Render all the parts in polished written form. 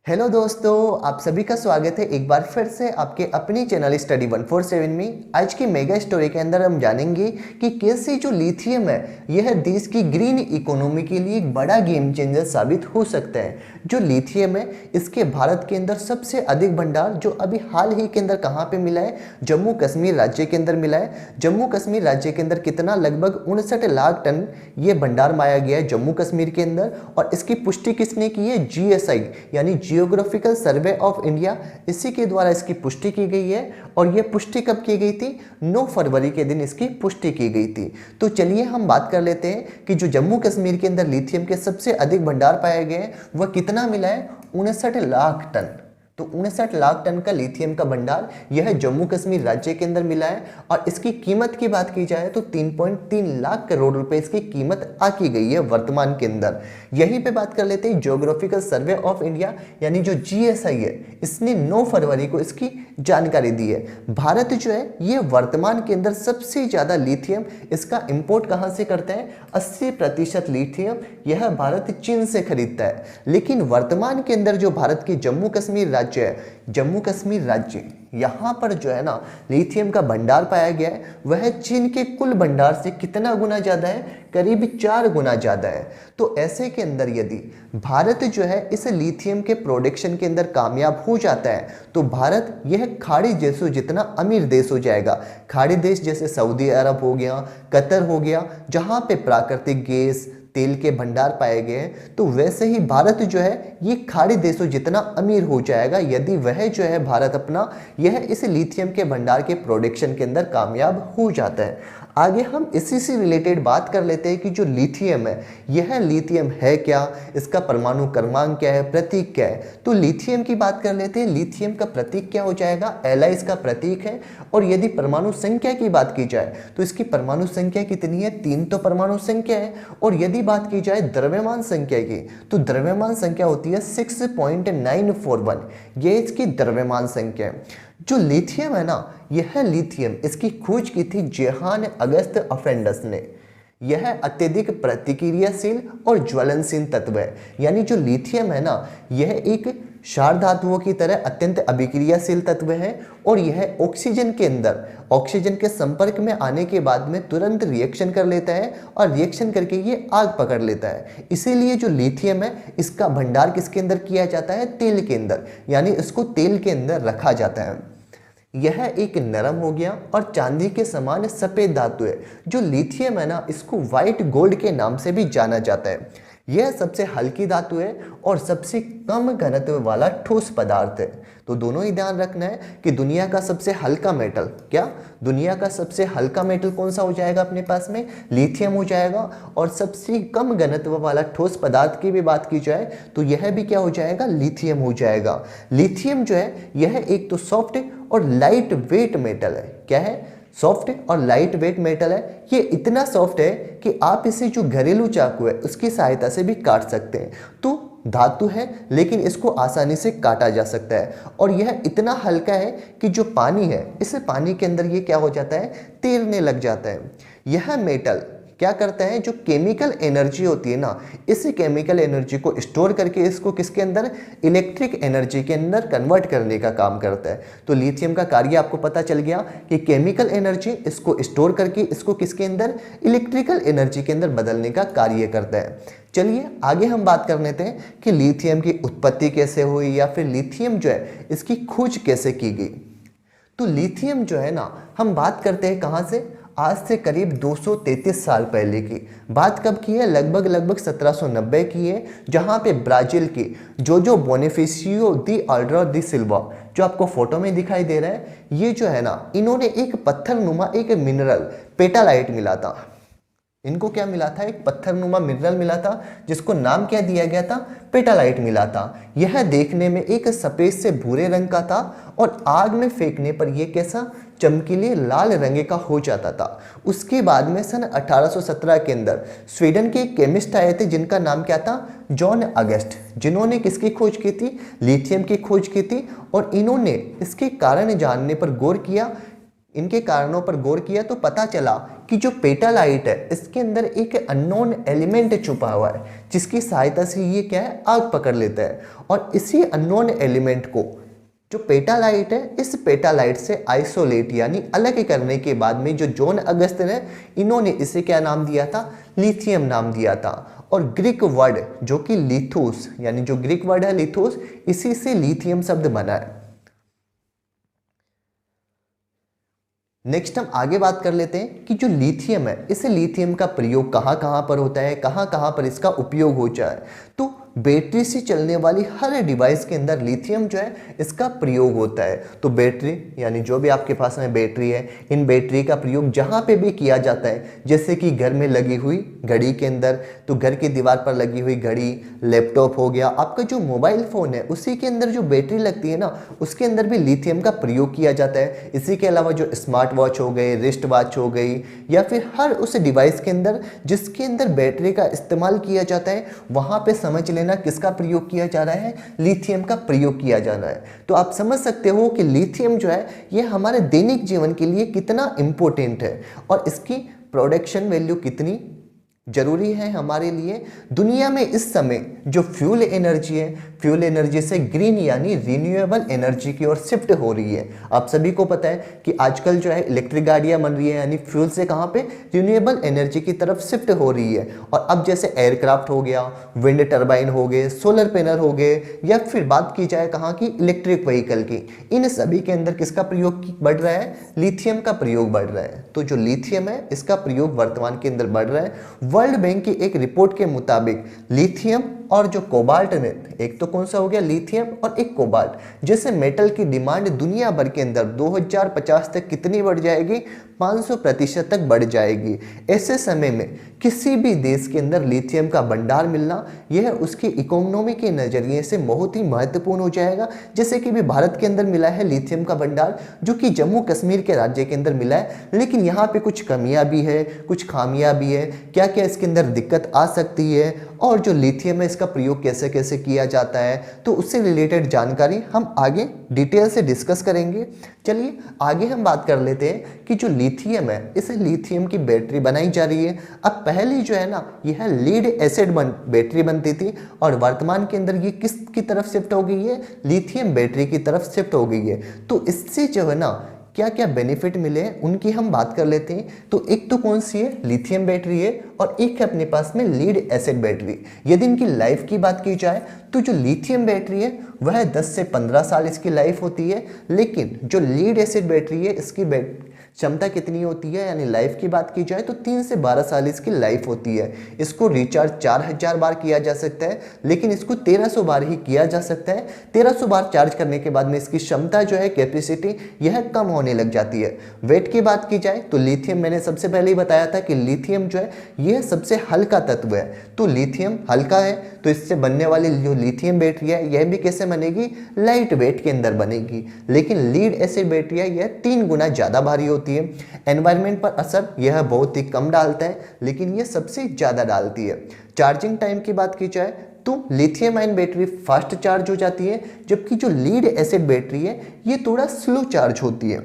Hello दोस्तों, आप सभी का स्वागत है एक बार फिर से आपके अपनी चैनल स्टडी 147 में। आज की मेगा स्टोरी के अंदर हम जानेंगे कि कैसे जो लिथियम है यह देश की ग्रीन इकोनॉमी के लिए एक बड़ा गेम चेंजर साबित हो सकता है। जो लिथियम है इसके भारत के अंदर सबसे अधिक भंडार जो अभी हाल ही के अंदर कहाँ पे मिला है, जम्मू कश्मीर राज्य के अंदर मिला है। जम्मू कश्मीर राज्य के अंदर कितना, लगभग 59 लाख टन ये भंडार पाया गया है जम्मू कश्मीर के अंदर। और इसकी पुष्टि किसने की है? जीएसआई यानी जियोग्राफिकल सर्वे ऑफ इंडिया, इसी के द्वारा इसकी पुष्टि की गई है। और यह पुष्टि कब की गई थी? 9 फरवरी के दिन इसकी पुष्टि की गई थी। तो चलिए हम बात कर लेते हैं कि जो जम्मू कश्मीर के अंदर लिथियम के सबसे अधिक भंडार पाए गए हैं वह कितना मिला है? 59 लाख टन। तो 59 लाख टन का लिथियम का भंडार यह जम्मू कश्मीर राज्य के अंदर मिला है। और इसकी कीमत की बात की जाए तो 3.3 लाख करोड़ रुपए इसकी कीमत आकी गई है वर्तमान के अंदर। यहीं पे बात कर लेते हैं जियोग्राफिकल सर्वे ऑफ इंडिया यानी जो जीएसआई है, इसने 9 फरवरी को इसकी जानकारी दी है। भारत जो है ये वर्तमान के अंदर सबसे ज्यादा लिथियम इसका इंपोर्ट कहां से करता है? 80% लिथियम यह भारत चीन से खरीदता है। लेकिन वर्तमान के अंदर जो भारत के जम्मू कश्मीर राज्य है, जम्मू कश्मीर राज्य यहां पर जो है ना लिथियम का भंडार पाया गया है, वह चीन के कुल भंडार से कितना गुना ज्यादा है? करीब 4 गुना ज्यादा है। तो ऐसे के अंदर यदि भारत जो है इस लिथियम के प्रोडक्शन के अंदर कामयाब हो जाता है तो भारत यह खाड़ी देशों जितना अमीर देश हो जाएगा। खाड़ी देश जैसे सऊदी अरब हो गया, कतर हो गया, जहां पे प्राकृतिक गैस तेल के भंडार पाए गए हैं, तो वैसे ही भारत जो है ये खाड़ी देशों जितना अमीर हो जाएगा यदि वह जो है भारत अपना यह इस लिथियम के भंडार के प्रोडक्शन के अंदर कामयाब हो जाता है। आगे हम इसी से रिलेटेड बात कर लेते हैं कि जो लिथियम है यह लिथियम है क्या, इसका परमाणु क्रमांक क्या है, प्रतीक क्या है। तो लिथियम की बात कर लेते हैं। लिथियम का प्रतीक क्या हो जाएगा? Li इसका प्रतीक है। और यदि परमाणु संख्या की बात की जाए तो इसकी परमाणु संख्या कितनी है? 3 तो परमाणु संख्या है। और यदि बात की जाए द्रव्यमान संख्या की तो द्रव्यमान संख्या होती है 6.941, यह इसकी द्रव्यमान संख्या है। जो लिथियम है ना, यह लिथियम इसकी खोज की थी जेहान अगस्त अफेंडस ने। यह अत्यधिक प्रतिक्रियाशील और ज्वलनशील तत्व है। यानी जो लिथियम है ना यह एक क्षार धातुओं की तरह अत्यंत अभिक्रियाशील तत्व है। और यह ऑक्सीजन के अंदर ऑक्सीजन के संपर्क में आने के बाद में तुरंत रिएक्शन कर लेता है और रिएक्शन करके ये आग पकड़ लेता है। इसीलिए जो लिथियम है इसका भंडार किसके अंदर किया जाता है? तेल के अंदर, यानी इसको तेल के अंदर रखा जाता है। यह एक नरम हो गया और चांदी के समान सफेद धातु है। जो लिथियम है ना इसको व्हाइट गोल्ड के नाम से भी जाना जाता है। यह सबसे हल्की धातु है और सबसे कम घनत्व वाला ठोस पदार्थ है। तो दोनों ही ध्यान रखना है कि दुनिया का सबसे हल्का मेटल क्या, दुनिया का सबसे हल्का मेटल कौन सा हो जाएगा अपने पास में? लिथियम हो जाएगा। और सबसे कम घनत्व वाला ठोस पदार्थ की भी बात की जाए तो यह भी क्या हो जाएगा? लिथियम हो जाएगा। लिथियम जो है यह एक तो सॉफ्ट और लाइट वेट मेटल है। क्या है? सॉफ्ट और लाइट वेट मेटल है। ये इतना सॉफ्ट है कि आप इसे जो घरेलू चाकू है उसकी सहायता से भी काट सकते हैं। तो धातु है लेकिन इसको आसानी से काटा जा सकता है। और यह इतना हल्का है कि जो पानी है इस पानी के अंदर ये क्या हो जाता है? तैरने लग जाता है। यह मेटल क्या करता है? जो केमिकल एनर्जी होती है ना, इस केमिकल एनर्जी को स्टोर करके इसको किसके अंदर? इलेक्ट्रिक एनर्जी के अंदर कन्वर्ट करने का काम करता है। तो लिथियम का कार्य आपको पता चल गया कि केमिकल एनर्जी इसको स्टोर करके इसको किसके अंदर? इलेक्ट्रिकल एनर्जी के अंदर बदलने का कार्य करता है। चलिए आगे हम बात कर लेते हैं कि लिथियम की उत्पत्ति कैसे हुई या फिर लिथियम जो है इसकी खोज कैसे की गई। तो लिथियम जो है ना, हम बात करते हैं कहाँ से? आज से करीब 233 साल पहले की बात कब की है? लगभग 1790 की है, जहां पे ब्राजील की जोजो बोनिफेसियो दी अल्ड्रा दी सिल्वा, जो आपको फोटो में दिखाई दे रहा है, ये जो है ना इन्होंने एक पत्थरनुमा एक मिनरल पेटालाइट मिला था। इनको क्या मिला था? एक पत्थरनुमा मिनरल मिला था जिसको नाम क्या दिया गया था? पेटालाइट मिला था। यह देखने में एक सफेद से भूरे रंग का था और आग में फेंकने पर यह कैसा? चमकीले लाल रंग का हो जाता था। उसके बाद में सन 1817 के अंदर स्वीडन के एक केमिस्ट आए थे जिनका नाम क्या था? जॉन अगस्ट, जिन्होंने किसकी खोज की थी? लिथियम की खोज की थी। और इन्होंने इसके कारण जानने पर गौर किया इनके कारणों पर गौर किया तो पता चला कि जो पेटालाइट है इसके अंदर एक अननोन एलिमेंट छुपा हुआ है जिसकी सहायता से ये क्या है, आग पकड़ लेता है। और इसी अननोन एलिमेंट को जो पेटालाइट है, इस पेटालाइट से आइसोलेट यानी अलग करने के बाद में जो जॉन अगस्टिन है, इन्होंने इसे क्या नाम दिया था, लिथियम नाम दिया था। और ग्रीक वर्ड जो कि लिथोस, यानी जो ग्रीक वर्ड है लिथोस, इसी से लिथियम शब्द बना है। नेक्स्ट हम आगे बात कर लेते हैं कि जो लिथियम है, इस लिथियम का प्रयोग कहाँ कहाँ पर होता है, कहाँ कहाँ पर इसका उपयोग होता है। तो बैटरी से चलने वाली हर डिवाइस के अंदर लिथियम जो है इसका प्रयोग होता है। तो बैटरी यानी जो भी आपके पास में बैटरी है, इन बैटरी का प्रयोग जहाँ पे भी किया जाता है, जैसे कि घर में लगी हुई घड़ी के अंदर, तो घर की दीवार पर लगी हुई घड़ी, लैपटॉप हो गया, आपका जो मोबाइल फ़ोन है उसी के अंदर जो बैटरी लगती है ना, उसके अंदर भी लिथियम का प्रयोग किया जाता है। इसी के अलावा जो स्मार्ट वॉच हो गए, रिस्ट वॉच हो गई, या फिर हर उस डिवाइस के अंदर जिसके अंदर बैटरी का इस्तेमाल किया जाता है, वहाँ पे समझ लेना किसका प्रयोग किया जा रहा है, लिथियम का प्रयोग किया जा रहा है। तो आप समझ सकते हो कि लिथियम जो है ये हमारे दैनिक जीवन के लिए कितना इंपॉर्टेंट है और इसकी प्रोडक्शन वैल्यू कितनी जरूरी है हमारे लिए। दुनिया में इस समय जो फ्यूल एनर्जी है, फ्यूल एनर्जी से ग्रीन यानी रिन्यूएबल एनर्जी की ओर शिफ्ट हो रही है। आप सभी को पता है कि आजकल जो है इलेक्ट्रिक गाड़ियां बन रही है, यानी फ्यूल से कहाँ पे, रिन्यूएबल एनर्जी की तरफ शिफ्ट हो रही है। और अब जैसे एयरक्राफ्ट हो गया, विंड टर्बाइन हो गए, सोलर पैनल हो गए, या फिर बात की जाए कहाँ की, इलेक्ट्रिक व्हीकल की, इन सभी के अंदर किसका प्रयोग बढ़ रहा है, लिथियम का प्रयोग बढ़ रहा है। तो जो लिथियम है इसका प्रयोग वर्तमान के अंदर बढ़ रहा है। वर्ल्ड बैंक की एक रिपोर्ट के मुताबिक लिथियम और जो कोबाल्ट ने, एक तो कौन सा हो गया लिथियम और एक कोबाल्ट, जैसे मेटल की डिमांड दुनिया भर के अंदर 2050 तक कितनी बढ़ जाएगी, 500% तक बढ़ जाएगी। ऐसे समय में किसी भी देश के अंदर लिथियम का भंडार मिलना यह उसकी इकोनॉमी के नज़रिए से बहुत ही महत्वपूर्ण हो जाएगा। जैसे कि भी भारत के अंदर मिला है लिथियम का भंडार, जो कि जम्मू कश्मीर के राज्य के अंदर मिला है, लेकिन यहाँ पे कुछ कमियां भी है, कुछ खामियां भी है, क्या क्या इसके अंदर दिक्कत आ सकती है, और जो लिथियम है इसका प्रयोग कैसे कैसे किया जाता है, तो उससे रिलेटेड जानकारी हम आगे डिटेल से डिस्कस करेंगे। चलिए आगे हम बात कर लेते हैं कि जो लिथियम है, इस लिथियम की बैटरी बनाई जा रही है। अब पहले जो है ना, यह लीड एसिड बैटरी बनती थी, और वर्तमान के अंदर ये किसकी तरफ शिफ्ट हो गई है, लिथियम बैटरी की तरफ शिफ्ट हो गई है। तो इससे जो है ना क्या क्या बेनिफिट मिले हैं उनकी हम बात कर लेते हैं। तो एक तो कौन सी है, लिथियम बैटरी है, और एक है अपने पास में लीड एसिड बैटरी। यदि इनकी लाइफ की बात की जाए तो जो लिथियम बैटरी है वह 10 से 15 साल इसकी लाइफ होती है, लेकिन जो लीड एसिड बैटरी है इसकी क्षमता कितनी होती है, यानी लाइफ की बात की जाए तो 3 से 12 साल इसकी लाइफ होती है। इसको रिचार्ज 4000 बार किया जा सकता है, लेकिन इसको 1300 बार ही किया जा सकता है। 1300 बार चार्ज करने के बाद में इसकी क्षमता जो है, कैपेसिटी, यह कम होने लग जाती है। वेट की बात की जाए तो लिथियम, मैंने सबसे पहले ही बताया था कि लिथियम जो है यह सबसे हल्का तत्व है। तो लिथियम हल्का है, तो इससे बनने वाली जो लिथियम बैटरी है यह भी कैसे बनेगी, लाइट वेट के अंदर बनेगी। लेकिन लीड एसिड बैटरी है यह 3 गुना ज़्यादा भारी होती है। एनवायरनमेंट पर असर यह बहुत ही कम डालता है, लेकिन यह सबसे ज़्यादा डालती है। चार्जिंग टाइम की बात की जाए तो lithium ion battery fast charge हो जाती है, जबकि जो लीड एसिड बैटरी है ये थोड़ा स्लो चार्ज होती है।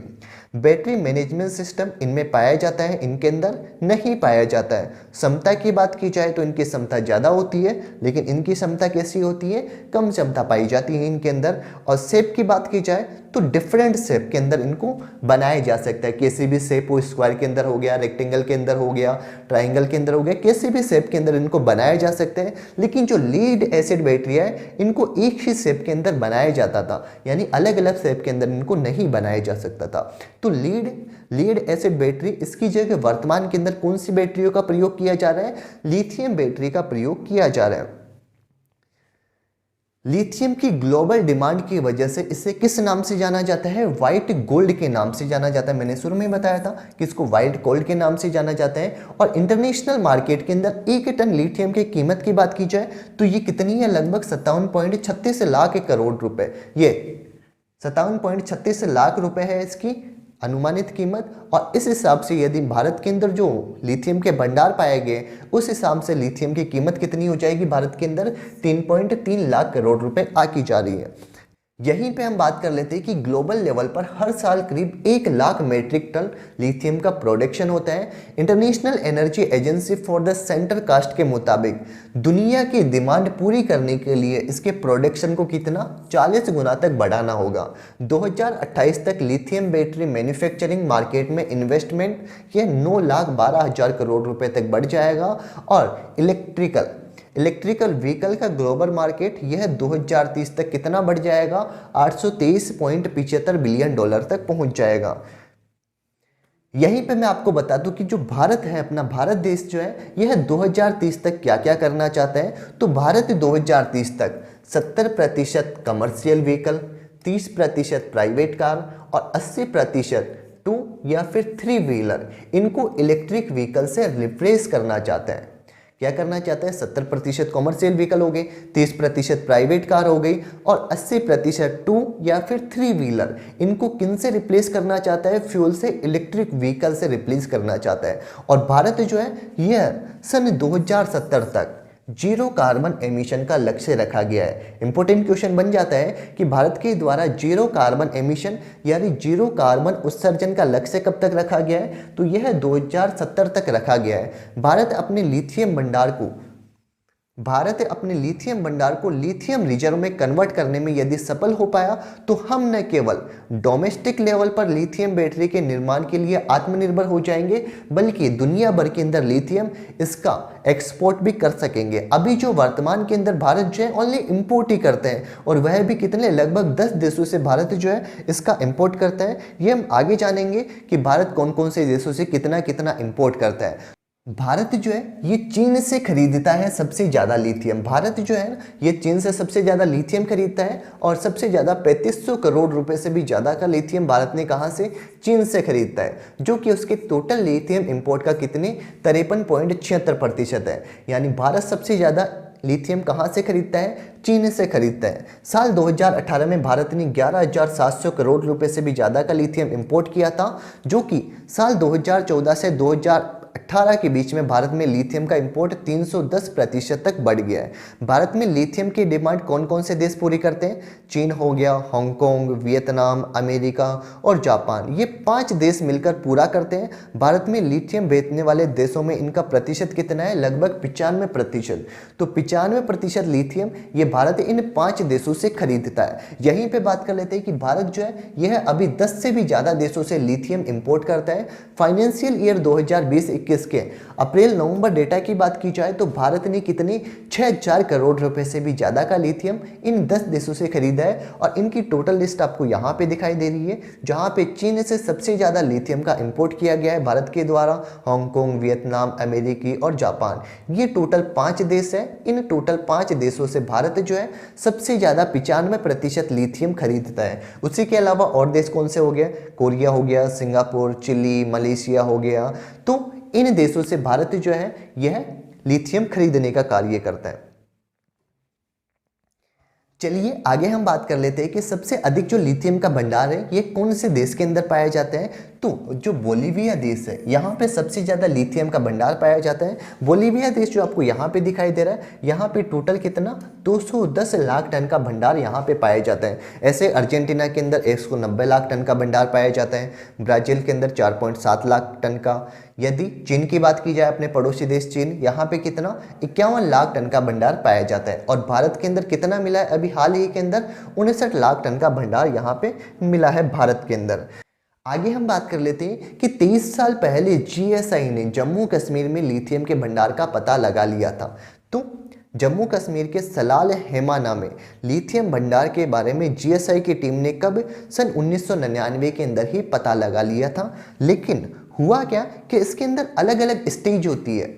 बैटरी मैनेजमेंट सिस्टम इनमें पाया जाता है, इनके अंदर नहीं पाया जाता है। क्षमता की बात की जाए तो इनकी क्षमता ज़्यादा होती है, लेकिन इनकी क्षमता कैसी होती है, कम क्षमता पाई जाती है इनके अंदर। और शेप की बात की जाए तो डिफरेंट शेप के अंदर इनको बनाया जा सकता है। किसी भी शेप हो, स्क्वायर के अंदर हो गया, रेक्टेंगल के अंदर हो गया, ट्राइंगल के अंदर हो गया, किसी भी शेप के अंदर इनको बनाया जा सकता है। लेकिन जो लीड एसिड बैटरी है इनको एक ही शेप के अंदर बनाया जाता था, यानी अलग अलग शेप के अंदर इनको नहीं बनाया जा सकता था। तो लीड एसिड बैटरी, इसकी जगह वर्तमान के अंदर कौन सी बैटरियों का प्रयोग किया जा रहा है, लिथियम बैटरी का प्रयोग किया जा रहा है। लिथियम की ग्लोबल डिमांड की वजह से इसे किस नाम से जाना जाता है, व्हाइट गोल्ड के नाम से जाना जाता है। मैंने शुरू में बताया था कि इसको व्हाइट गोल्ड के नाम से जाना जाता है। और इंटरनेशनल मार्केट के अंदर 1 टन लिथियम की कीमत की बात की जाए तो ये कितनी है, लगभग 57.36 लाख करोड़ रुपए। ये 57.36 लाख रुपए है इसकी अनुमानित कीमत। और इस हिसाब से यदि भारत के अंदर जो लिथियम के भंडार पाए गए, उस हिसाब से लिथियम की कीमत कितनी हो जाएगी भारत के अंदर, 3.3 लाख करोड़ रुपए आकी जा रही है। यहीं पे हम बात कर लेते हैं कि ग्लोबल लेवल पर हर साल करीब 1 लाख मीट्रिक टन लिथियम का प्रोडक्शन होता है। International Energy Agency for the centre cast के मुताबिक दुनिया की डिमांड पूरी करने के लिए इसके प्रोडक्शन को कितना 40 गुना तक बढ़ाना होगा। 2028 तक लिथियम बैटरी मैन्युफैक्चरिंग मार्केट में इन्वेस्टमेंट यह 9,12,000 करोड़ रुपए तक बढ़ जाएगा और इलेक्ट्रिकल व्हीकल का ग्लोबल मार्केट यह 2030 तक कितना बढ़ जाएगा 823.75 बिलियन डॉलर तक पहुंच जाएगा। यहीं पे मैं आपको बता दूं कि जो भारत है, अपना भारत देश जो है, यह 2030 तक क्या क्या करना चाहता है। तो भारत 2030 तक 70% कमर्शियल व्हीकल, 30% प्राइवेट कार और 80% 2 या फिर 3 व्हीलर इनको इलेक्ट्रिक व्हीकल से रिप्लेस करना चाहते हैं। क्या करना चाहते हैं? 70% कॉमर्शियल व्हीकल हो गई, 30% प्राइवेट कार हो गई और 80% 2 या फिर 3 व्हीलर इनको किन से रिप्लेस करना चाहता है? फ्यूल से, इलेक्ट्रिक व्हीकल से रिप्लेस करना चाहता है। और भारत जो है यह सन 2070 तक जीरो कार्बन एमिशन का लक्ष्य रखा गया है। इंपॉर्टेंट क्वेश्चन बन जाता है कि भारत के द्वारा जीरो कार्बन एमिशन यानी जीरो कार्बन उत्सर्जन का लक्ष्य कब तक रखा गया है? तो यह 2070 तक रखा गया है। भारत अपने लिथियम भंडार को लिथियम रिजर्व में कन्वर्ट करने में यदि सफल हो पाया तो हम न केवल डोमेस्टिक लेवल पर लिथियम बैटरी के निर्माण के लिए आत्मनिर्भर हो जाएंगे, बल्कि दुनिया भर के अंदर लिथियम इसका एक्सपोर्ट भी कर सकेंगे। अभी जो वर्तमान के अंदर भारत जो है ओनली इंपोर्ट ही करते हैं, और वह भी कितने, लगभग 10 देशों से भारत जो है इसका इंपोर्ट करता है। ये हम आगे जानेंगे कि भारत कौन कौन से देशों से कितना कितना इंपोर्ट करता है। भारत जो है ये चीन से खरीदता है सबसे ज़्यादा लिथियम। भारत जो है ये चीन से सबसे ज़्यादा लिथियम खरीदता है और सबसे ज़्यादा 3500 करोड़ रुपए से भी ज़्यादा का लिथियम भारत ने कहाँ से? चीन से खरीदता है, जो कि उसके टोटल लिथियम इंपोर्ट का कितने 53.76% है। यानी भारत सबसे ज़्यादा लिथियम कहाँ से खरीदता है? चीन से खरीदता है। साल 2018 में भारत ने 11,700 करोड़ रुपए से भी ज़्यादा का लिथियम इंपोर्ट किया था, जो कि साल 2014 से 2018 के बीच में भारत में लिथियम का इंपोर्ट 310% तक बढ़ गया है। भारत में लिथियम की डिमांड कौन कौन से देश पूरी करते हैं? चीन हो गया, हांगकांग, वियतनाम, अमेरिका और जापान, ये 5 देश मिलकर पूरा करते हैं। भारत में लिथियम बेचने वाले देशों में इनका प्रतिशत कितना है? लगभग 95%। तो 95% लिथियम ये भारत इन 5 देशों से खरीदता है। यहीं पे बात कर लेते हैं कि भारत जो है यह अभी 10 से भी ज़्यादा देशों से लिथियम इंपोर्ट करता है। फाइनेंशियल ईयर 2020-21 के अप्रैल-नवंबर डेटा की बात की जाए तो भारत ने कितने 6,000 करोड़ रुपए से भी ज़्यादा का लिथियम इन 10 देशों से खरीदा है। और इनकी टोटल लिस्ट आपको यहाँ पे दिखाई दे रही है, जहाँ पे चीन से सबसे ज़्यादा लिथियम का इंपोर्ट किया गया है भारत के द्वारा, हांगकांग, वियतनाम, अमेरिकी और जापान, ये टोटल 5 देश है। इन टोटल 5 देशों से भारत जो है सबसे ज़्यादा 95% लिथियम खरीदता है। उसी के अलावा और देश कौन से हो गए? कोरिया हो गया, सिंगापुर, चिली, मलेशिया हो गया। तो इन देशों से भारत जो है यह लिथियम खरीदने का कार्य करता है। चलिए आगे हम बात कर लेते हैं कि सबसे अधिक जो लिथियम का भंडार है ये कौन से देश के अंदर पाया जाता है। तो जो बोलीविया देश है यहाँ पे सबसे ज़्यादा लिथियम का भंडार पाया जाता है। बोलीविया देश जो आपको यहाँ पे दिखाई दे रहा है, यहाँ पे टोटल कितना 210 लाख टन का भंडार यहाँ पे पाया जाता है। ऐसे अर्जेंटीना के अंदर 190 लाख टन का भंडार पाया जाता है, ब्राज़ील के अंदर 4.7 लाख टन का। यदि चीन की बात की जाए, अपने पड़ोसी देश चीन, यहाँ पे कितना 51 लाख टन का भंडार पाया जाता है। और भारत के अंदर कितना मिला है? अभी हाल ही के अंदर 59 लाख टन का भंडार यहाँ पे मिला है भारत के अंदर। आगे हम बात कर लेते हैं कि 23 साल पहले जीएसआई ने जम्मू कश्मीर में लिथियम के भंडार का पता लगा लिया था। तो जम्मू कश्मीर के सलाल हेमाना में लिथियम भंडार के बारे में जीएसआई की टीम ने कब? सन 1999 के अंदर ही पता लगा लिया था। लेकिन हुआ क्या कि इसके अंदर अलग अलग स्टेज होती है।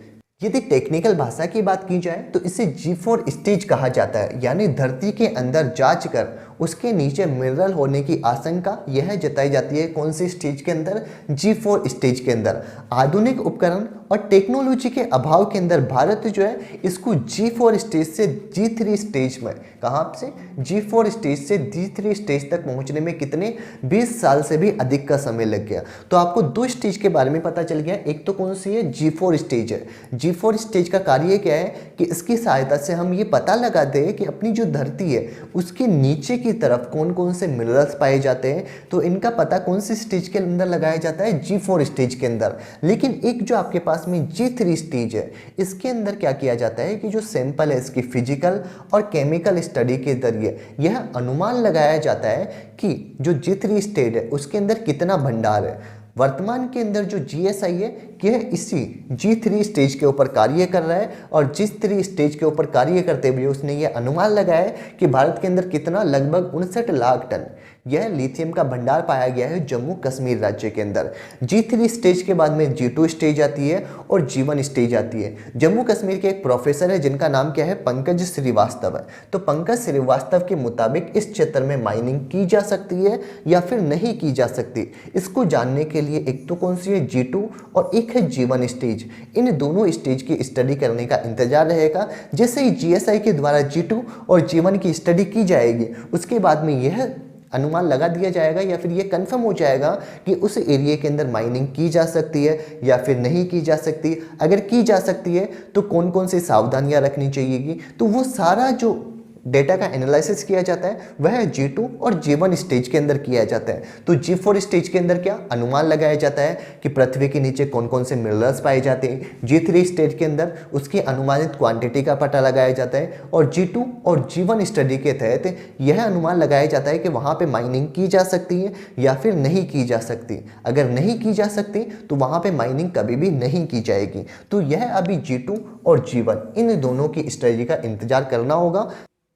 यदि टेक्निकल भाषा की बात की जाए तो इसे G4 स्टेज कहा जाता है, यानी धरती के अंदर जांच कर उसके नीचे मिनरल होने की आशंका यह जताई जाती है। कौन सी स्टेज के अंदर? G4 स्टेज के अंदर। आधुनिक उपकरण और टेक्नोलॉजी के अभाव के अंदर भारत जो है इसको G4 स्टेज से G3 स्टेज में, कहाँ से? G4 स्टेज से G3 स्टेज तक पहुंचने में कितने 20 साल से भी अधिक का समय लग गया। तो आपको 2 स्टेज के बारे में पता चल गया। एक तो कौन सी है? G4 स्टेज है। G4 स्टेज का कार्य क्या है कि इसकी सहायता से हम ये पता लगाते हैं कि अपनी जो धरती है उसके नीचे की तरफ कौन कौन से मिनरल्स पाए जाते हैं, तो इनका पता कौन सी स्टेज के अंदर लगाया जाता है, G4 स्टेज के अंदर। लेकिन एक जो आपके पास में G3 स्टेज है, इसके अंदर क्या किया जाता है कि जो सैंपल है इसकी फिजिकल और केमिकल स्टडी के जरिए यह अनुमान लगाया जाता है कि जो G3 स्टेज है उसके अंदर कितना भंडार है। वर्तमान के अंदर जो GSI है यह इसी G3 स्टेज के ऊपर कार्य कर रहा है, और G3 स्टेज के ऊपर कार्य करते हुए उसने यह अनुमान लगाया है कि भारत के अंदर कितना, लगभग 59 लाख टन यह लिथियम का भंडार पाया गया है जम्मू कश्मीर राज्य के अंदर। G3 स्टेज के बाद में G2 स्टेज आती है और G1 स्टेज आती है। जम्मू कश्मीर के एक प्रोफेसर है जिनका नाम क्या है, पंकज श्रीवास्तव है। तो पंकज श्रीवास्तव के मुताबिक इस क्षेत्र में माइनिंग की जा सकती है या फिर नहीं की जा सकती, इसको जानने के लिए एक तो कौन सी है, G2 और एक है G1 स्टेज। इन दोनों स्टेज की स्टडी करने का इंतजार रहेगा। जैसे ही GSI के द्वारा G2 और G1 की स्टडी की जाएगी उसके बाद में यह अनुमान लगा दिया जाएगा या फिर ये कंफर्म हो जाएगा कि उस एरिया के अंदर माइनिंग की जा सकती है या फिर नहीं की जा सकती। अगर की जा सकती है तो कौन कौन सी सावधानियां रखनी चाहिएगी, तो वो सारा जो डेटा का एनालिसिस किया जाता है वह G2 और G1 स्टेज के अंदर किया जाता है। तो G4 स्टेज के अंदर क्या अनुमान लगाया जाता है कि पृथ्वी के नीचे कौन कौन से मिनरल्स पाए जाते हैं। G3 स्टेज के अंदर उसकी अनुमानित क्वांटिटी का पता लगाया जाता है, और G2 और G1 स्टडी के तहत यह अनुमान लगाया जाता है कि वहाँ पर माइनिंग की जा सकती है या फिर नहीं की जा सकती। अगर नहीं की जा सकती तो वहाँ पर माइनिंग कभी भी नहीं की जाएगी। तो यह अभी G2 और G1 इन दोनों की स्टडी का इंतजार करना होगा।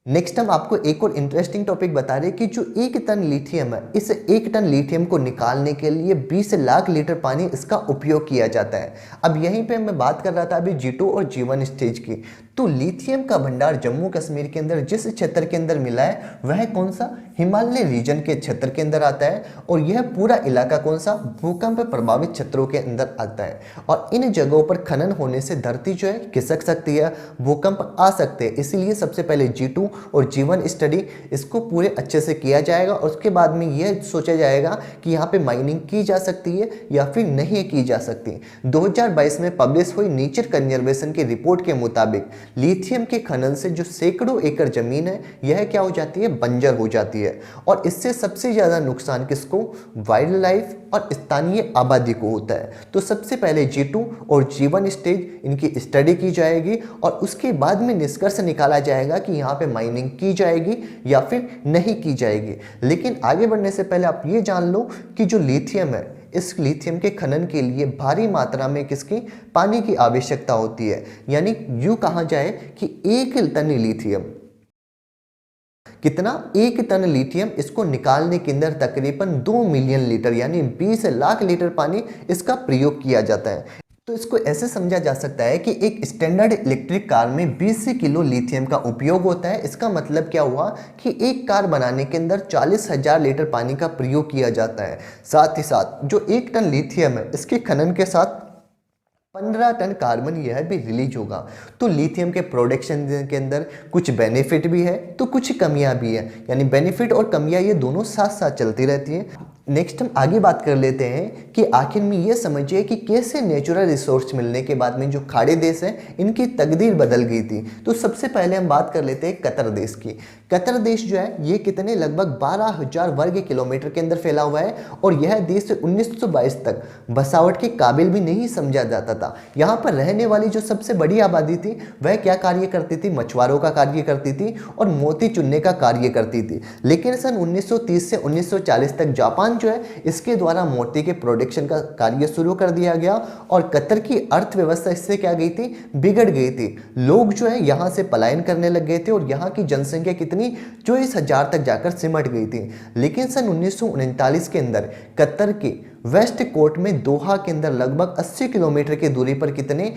नेक्स्ट हम आपको एक और इंटरेस्टिंग टॉपिक बता रहे हैं कि जो 1 टन लिथियम है, इस 1 टन लिथियम को निकालने के लिए 20 लाख लीटर पानी इसका उपयोग किया जाता है। अब यहीं पे मैं बात कर रहा था अभी G2 और G1 स्टेज की। तो लिथियम का भंडार जम्मू कश्मीर के अंदर जिस क्षेत्र के अंदर मिला है वह कौन सा, हिमालय रीजन के क्षेत्र के अंदर आता है, और यह पूरा इलाका कौन सा, भूकंप प्रभावित क्षेत्रों के अंदर आता है। और इन जगहों पर खनन होने से धरती जो है खिसक सकती है, भूकंप आ सकते हैं। इसीलिए सबसे पहले G2 और G1 स्टडी इसको पूरे अच्छे से किया जाएगा, और उसके बाद में यह सोचा जाएगा कि यहाँ पे माइनिंग की जा सकती है या फिर नहीं की जा सकती। 2022 में पब्लिश हुई नेचर कंजर्वेशन की रिपोर्ट के मुताबिक लिथियम के खनन से जो सैकड़ों एकड़ जमीन है यह क्या हो जाती है, बंजर हो जाती है। और इससे सबसे ज्यादा नुकसान किसको, वाइल्ड लाइफ और स्थानीय आबादी को होता है। तो सबसे पहले G2 और G1 स्टेज इनकी स्टडी की जाएगी, और उसके बाद में निष्कर्ष निकाला जाएगा कि यहाँ पे माइनिंग की जाएगी या फिर नहीं की जाएगी। लेकिन आगे बढ़ने से पहले आप ये जान लो कि जो लिथियम है, इस लिथियम के खनन के लिए भारी मात्रा में किसकी, पानी की आवश्यकता होती है। यानी यूं कहा जाए कि 1 टन लिथियम, कितना, 1 टन लिथियम इसको निकालने के अंदर तकरीबन 2 मिलियन लीटर यानी 20 लाख लीटर पानी इसका प्रयोग किया जाता है। तो इसको ऐसे समझा जा सकता है कि एक स्टैंडर्ड इलेक्ट्रिक कार में 20 किलो लिथियम का उपयोग होता है। इसका मतलब क्या हुआ कि एक कार बनाने के अंदर 40,000 लीटर पानी का प्रयोग किया जाता है। साथ ही साथ जो 1 टन लिथियम है इसके खनन के साथ 15 टन कार्बन यह भी रिलीज होगा। तो लिथियम के प्रोडक्शन के अंदर कुछ बेनिफिट भी है तो कुछ कमियां भी है, यानी बेनिफिट और कमियां ये दोनों साथ साथ चलती रहती हैं। नेक्स्ट हम आगे बात कर लेते हैं कि आखिर में ये समझिए कि कैसे नेचुरल रिसोर्स मिलने के बाद में जो खाड़ी देश हैं इनकी तकदीर बदल गई थी। तो सबसे पहले हम बात कर लेते हैं कतर देश की। कतर देश जो है ये कितने, लगभग 12,000 वर्ग किलोमीटर के अंदर फैला हुआ है, और यह देश 1922 तक बसावट के काबिल भी नहीं समझा जाता था। यहाँ पर रहने वाली जो सबसे बड़ी आबादी थी वह क्या कार्य करती थी, मछुआरों का कार्य करती थी और मोती चुनने का कार्य करती थी। लेकिन सन 1930 से 1940 तक जापान जो है इसके द्वारा मोती के प्रोडक्शन का कार्य शुरू कर दिया गया, और कतर की अर्थव्यवस्था इससे क्या गई थी, बिगड़ गई थी। लोग जो है यहाँ से पलायन करने लग गए थे, और यहाँ की जनसंख्या कितनी, 24,000 तक जाकर सिमट गई थी। लेकिन सन 1939 के अंदर कतर के वेस्ट कोस्ट में दोहा के अंदर लगभग 80 किलोमीटर की दूरी पर कितने,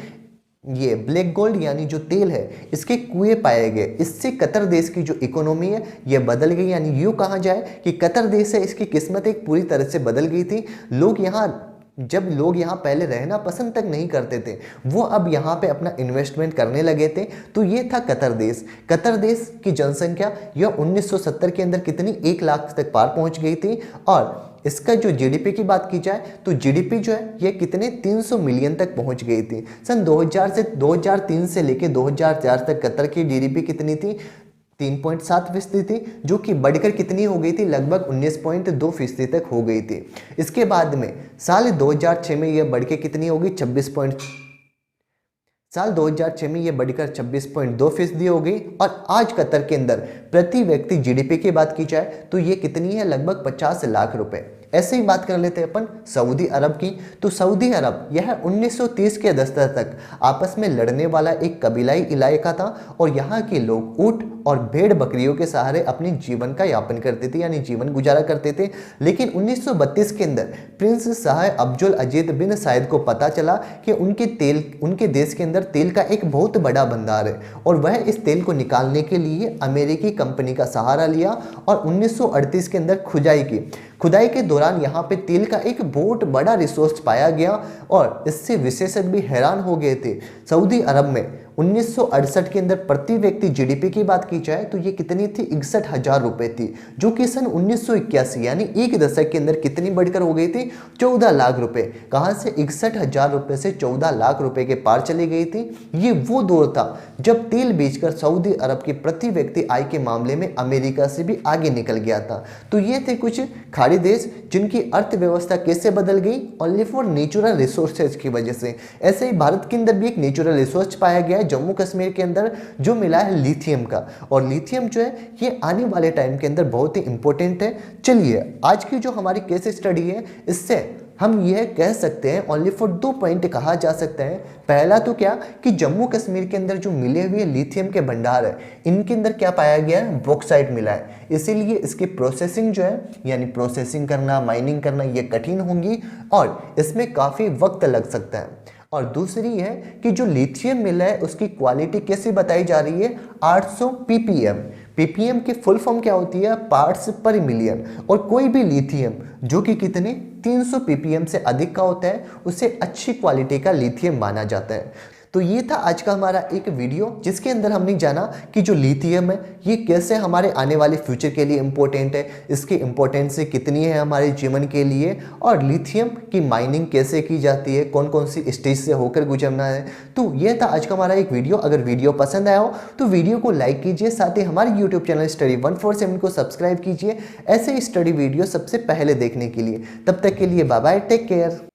ये ब्लैक गोल्ड यानी जो तेल है इसके कुएं पाए गए। इससे कतर देश की जो इकोनॉमी है ये बदल गई। यानी यूँ कहा जाए कि कतर देश है इसकी किस्मत एक पूरी तरह से बदल गई थी। जब लोग यहाँ पहले रहना पसंद तक नहीं करते थे, वो अब यहाँ पे अपना इन्वेस्टमेंट करने लगे थे। तो ये था कतर देश। कतर देश की जनसंख्या यह 1970 के अंदर कितनी, 1 लाख तक पार पहुँच गई थी। और इसका जो जीडीपी की बात की जाए तो जीडीपी जो है ये कितने, 300 मिलियन तक पहुंच गई थी। सन 2003 से लेकर 2004 तक कतर की जीडीपी कितनी थी, 3.7% थी, जो कि बढ़कर कितनी हो गई थी, लगभग 19.2% तक हो गई थी। इसके बाद में साल 2006 में यह बढ़ के कितनी होगी, साल 2006 में यह बढ़कर 26.2% हो गई। और आज कतर के अंदर प्रति व्यक्ति जीडीपी की बात की जाए तो ये कितनी है, लगभग 50 लाख रुपए। ऐसे ही बात कर लेते हैं अपन सऊदी अरब की। तो सऊदी अरब यह 1930 के दशक तक आपस में लड़ने वाला एक कबीलाई इलाका था और यहाँ के लोग ऊंट और भेड़ बकरियों के सहारे अपने जीवन का यापन करते थे, यानी जीवन गुजारा करते थे। लेकिन 1932 के अंदर प्रिंस शाह अब्दुल अजीज बिन साइद को पता चला कि उनके देश के अंदर तेल का एक बहुत बड़ा भंडार है और वह इस तेल को निकालने के लिए अमेरिकी कंपनी का सहारा लिया और 1938 के अंदर खुदाई के दौरान यहाँ पे तेल का एक बहुत बड़ा रिसोर्स पाया गया और इससे विशेषज्ञ भी हैरान हो गए थे। सऊदी अरब में 1968 के अंदर प्रति व्यक्ति जीडीपी की बात की जाए तो ये कितनी थी, 61,000 रुपए थी, जो कि सन 1981 यानी एक दशक के अंदर कितनी बढ़कर हो गई थी, 14 लाख रुपए। कहां से 61,000 रुपए से 14 लाख रुपए के पार चली गई थी। ये वो दौर था जब तेल बेचकर सऊदी अरब के प्रति व्यक्ति आय के मामले में अमेरिका से भी आगे निकल गया था। तो ये थे कुछ खाड़ी देश जिनकी अर्थव्यवस्था कैसे बदल गई, ओनली फॉर नेचुरल रिसोर्सेज की वजह से। ऐसे ही भारत के अंदर भी एक नेचुरल रिसोर्स पाया गया है जम्मू कश्मीर के अंदर, जो मिला है लिथियम का। और लिथियम जो है ये आने वाले टाइम के अंदर बहुत ही इंपॉर्टेंट है। चलिए आज की जो हमारी केस स्टडी है इससे हम यह कह सकते हैं, ओनली फॉर 2 पॉइंट कहा जा सकता है। पहला तो क्या कि जम्मू कश्मीर के अंदर जो मिले हुए लिथियम के भंडार है इनके अंदर क्या पाया गया है, बॉक्साइट मिला है। इसीलिए इसकी प्रोसेसिंग जो है यानी प्रोसेसिंग करना, माइनिंग करना ये कठिन होंगी और इसमें काफ़ी वक्त लग सकता है। और दूसरी है कि जो लिथियम मिला है उसकी क्वालिटी कैसी बताई जा रही है, 800 ppm। ppm की फुल फॉर्म क्या होती है, पार्ट्स पर मिलियन। और कोई भी लिथियम जो कि कितने 300 ppm से अधिक का होता है उसे अच्छी क्वालिटी का लिथियम माना जाता है। तो ये था आज का हमारा एक वीडियो जिसके अंदर हमने जाना कि जो लिथियम है ये कैसे हमारे आने वाले फ्यूचर के लिए इम्पोर्टेंट है, इसकी इम्पोर्टेंस कितनी है हमारे जीवन के लिए, और लिथियम की माइनिंग कैसे की जाती है, कौन कौन सी स्टेज से होकर गुजरना है। तो ये था आज का हमारा एक वीडियो। अगर वीडियो पसंद आया हो तो वीडियो को लाइक कीजिए, साथ ही हमारे यूट्यूब चैनल स्टडी 147 को सब्सक्राइब कीजिए ऐसे स्टडी वीडियो सबसे पहले देखने के लिए। तब तक के लिए बाय बाय, टेक केयर।